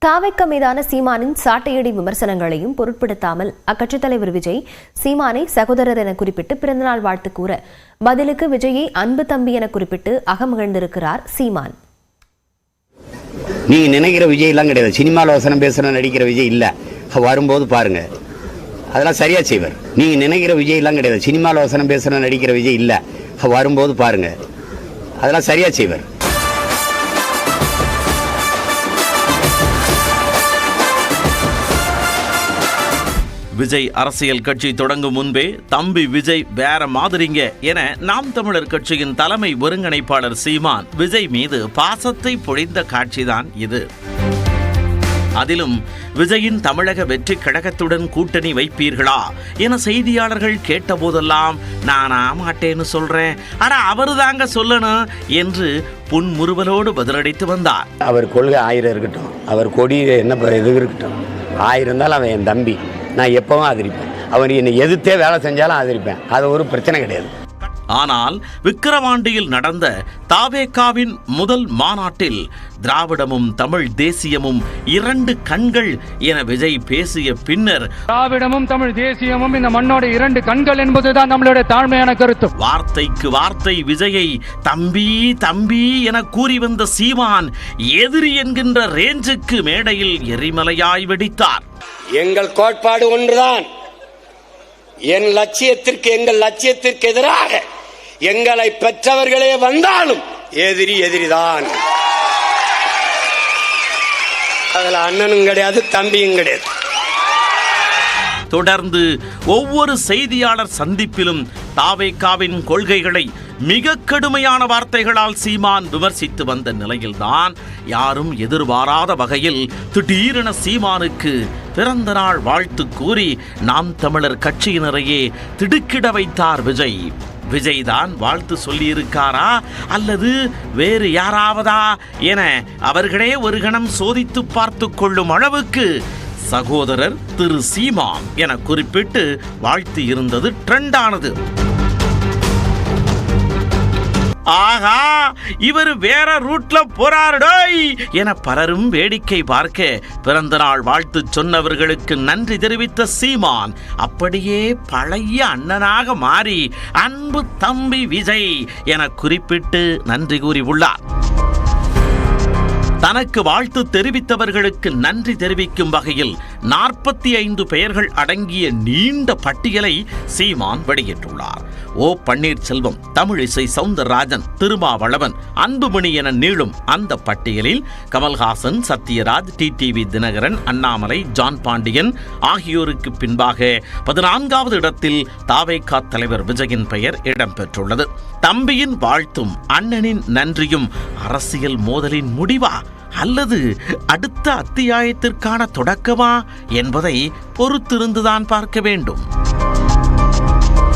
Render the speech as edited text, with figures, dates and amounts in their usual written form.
தாவேக்கா மீதான சீமானின் சாட்டையடி விமர்சனங்களையும் பொருட்படுத்தாமல் அக்கட்சித் தலைவர் விஜய் சீமானை சகோதரர் என குறிப்பிட்டு பிறந்தநாள் வாழ்த்து கூற பதிலுக்கு விஜயை அன்பு தம்பி என குறிப்பிட்டு அகமகிழ்ந்திருக்கிறார் சீமான். நீங்க நினைக்கிற விஜய் எல்லாம் கிடையாது. சினிமாவில் வசனம் பேசுற நடிக்கிற விஜய் இல்ல. வரும்போது பாருங்க, அதெல்லாம் சரியா செய்வார். நீங்க நினைக்கிற விஜய் எல்லாம் கிடையாது. சினிமாவில் வசனம் பேசுற நடிக்கிற விஜய் இல்ல. வரும்போது பாருங்க, அதெல்லாம் சரியா செய்வார். விஜய் அரசியல் கட்சி தொடங்கும் முன்பே தம்பி விஜய் வேற மாதிரிங்க என நாம் தமிழர் கட்சியின் தலைமை ஒருங்கிணைப்பாளர் சீமான் விஜய் மீது பாசத்தை பொழிந்த காட்சிதான் இது. அதிலும் விஜயின் தமிழக வெற்றி கழகத்துடன் கூட்டணி வைப்பீர்களா என செய்தியாளர்கள் கேட்டபோதெல்லாம் நானா மாட்டேன்னு சொல்றேன், ஆனா அவரு தாங்க சொல்லணும் என்று புன்முறுவலோடு பதிலளித்து வந்தார். அவர் கொள்கை 1000 இருக்கட்டும், அவர் கொடி என்ன இது இருக்கட்டும், 1000 இருந்தாலும் அவன் என் தம்பி, நான் எப்பவும் ஆதரிப்பேன். அவர் என்னை எதிர்த்தே வேலை செஞ்சாலும் ஆதரிப்பேன். அது ஒரு பிரச்சனை கிடையாது. ஆனால் விக்கிரவாண்டியில் நடந்த தாவேக்காவின் முதல் மாநாட்டில் திராவிடமும் தமிழ் தேசியமும் 2 கண்கள் என விஜய் பேசிய பின்னர் திராவிடமும் தமிழ் தேசியமும் இந்த மண்ணோட 2 கண்கள் என்பதுதான் நம்மளுடைய தாழ்மையான கருத்து. வார்த்தைக்கு வார்த்தை விஜயை தம்பி தம்பி என கூறி வந்த சீமான் எதிரி என்கின்ற ரேஞ்சுக்கு மேடையில் எரிமலையாய் வெடித்தார். எங்கள் கோட்பாடு ஒன்றுதான். எங்கள் லட்சியத்திற்கு எதிராக எங்களை பெற்றவர்களே வந்தாலும் எதிரிதான். அதுல அண்ணனும் கிடையாது, தம்பியும் கிடையாது. தொடர்ந்து ஒவ்வொரு செய்தியாளர் சந்திப்பிலும் தாவேக்காவின் கொள்கைகளை மிக கடுமையான வார்த்தைகளால் சீமான் விமர்சித்து வந்த நிலையில்தான் யாரும் எதிர்பாராத வகையில் திடீரென சீமானுக்கு பிறந்த நாள் வாழ்த்து கூறி நாம் தமிழர் கட்சியினரையே திடுக்கிட வைத்தார் விஜய். விஜய் தான் வாழ்த்து சொல்லியிருக்காரா அல்லது வேறு யாராவதா என அவர்களே ஒரு கணம் சோதித்து பார்த்து கொள்ளும் அளவுக்கு சகோதரர் திரு சீமான் என குறிப்பிட்டு வாழ்த்து இருந்தது ட்ரெண்டானது. ஆகா, இவர் வேற ரூட்ல போறாருடோய் என பலரும் வேடிக்கை பார்க்க பிறந்த நாள் வாழ்த்து சொன்னவர்களுக்கு நன்றி தெரிவித்த சீமான் அப்படியே பழைய அண்ணனாக மாறி அன்பு தம்பி விஜய் என குறிப்பிட்டு நன்றி கூறியுள்ளார். தனக்கு வாழ்த்து தெரிவித்தவர்களுக்கு நன்றி தெரிவிக்கும் வகையில் 45 பெயர்கள் அடங்கிய நீண்ட பட்டியலை சீமான் வெளியிட்டுள்ளார். ஓ பன்னீர்செல்வம், தமிழிசை சவுந்தரராஜன், திருமாவளவன், அன்புமணி என நீளும் அந்த பட்டியலில் கமல்ஹாசன், சத்யராஜ், டிடிவி தினகரன், அண்ணாமலை, ஜான் பாண்டியன் ஆகியோருக்கு பின்பாக 14வது இடத்தில் தாவேக்கா தலைவர் விஜயின் பெயர் இடம்பெற்றுள்ளது. தம்பியின் வாழ்த்தும் அண்ணனின் நன்றியும் அரசியல் மோதலின் முடிவா அல்லது அடுத்த அத்தியாயத்திற்கான தொடக்கமா என்பதை பொறுத்திருந்துதான் பார்க்க வேண்டும்.